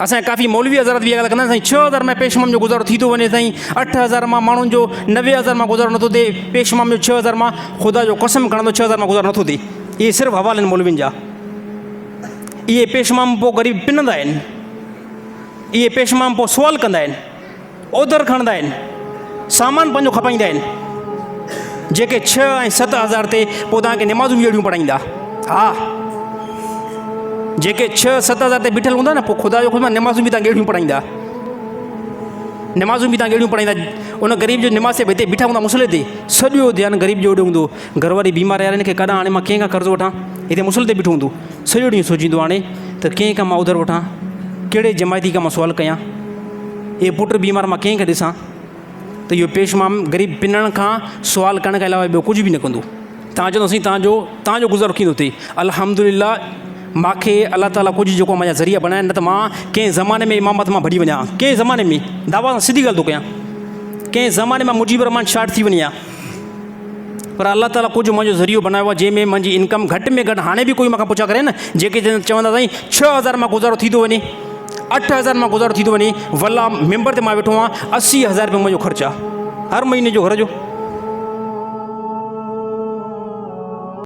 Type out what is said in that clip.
असांजे काफ़ी मौलवी हज़रत बि ॻाल्हि कंदा आहिनि साईं 6,000 में पेशमाम जो गुज़ारो थी थो वञे साईं, 8,000 मां माण्हुनि जो 90,000 मां गुज़ारो नथो थिए, पेशमाम जो 6,000 मां ख़ुदा जो कसम खणंदो 6,000 मां गुज़ारो नथो थिए। इहे सिर्फ़ु हवाला आहिनि मौलवियुनि जा। इहे पेशमाम पोइ ग़रीब पिनंदा आहिनि, इहे पेशमाम पोइ सुवाल कंदा आहिनि, ओधर खणंदा आहिनि, सामान पंहिंजो खपाईंदा आहिनि, जेके 6 ऐं 7,000 ते पोइ तव्हांखे निमाज़ूं बि अहिड़ियूं पढ़ाईंदा। हा, जेके 6-7,000 ते बीठल हूंदा न, पोइ ख़ुदा जो ख़ुदा निमाज़ूं बि तव्हांखे अहिड़ियूं पढ़ाईंदा, निमाज़ूं बि तव्हांखे अहिड़ियूं पढ़ाईंदा। उन ग़रीब जो निमाज़ ते हिते बीठा हूंदा मुसले ते, सॼो ध्यानु ग़रीब जो ओॾे हूंदो। घरवारी बीमार यार हिनखे कॾां हाणे मां कंहिंखां कर्ज़ु वठां, हिते मुसले ते बीठो हूंदो, सॼो ॾींहुं सोचींदो हाणे त कंहिं खां मां उधर वठां, कहिड़े जमायती खां मां सुवाल कयां, इहे पुटु बीमार मां कंहिंखे ॾिसां। त इहो पेशमाम ग़रीब पिनण खां सुवाल करण खां अलावा ॿियो कुझु बि न कंदो। तव्हां चवंदोसीं तव्हांजो गुज़ारो कीअं थो थिए। अल्हम्दुलिल्लाह, मूंखे अलाह ताला कुझु जेको मुंहिंजा ज़रिया बणाया, न त मां कंहिं ज़माने में इमामत मां भॼी वञा, कंहिं ज़माने में दावा सां सिधी ॻाल्हि थो कयां, कंहिं ज़माने में मुजीबुर रहमान शार्ट थी वञा, पर अलाह ताला कुझु मुंहिंजो ज़रियो बनायो आहे जंहिंमें मुंहिंजी इनकम घटि में घटि हाणे बि कोई मूंखां पुछा करे न, जेके चवंदा साईं 6,000 मां गुज़ारो थी थो वञे, 8,000 मां गुज़ारो थी थो वञे, वल्ला मेंबर ते मां वेठो आहियां, 80,000 रुपयो मुंहिंजो ख़र्चु आहे हर महीने जो घर जो।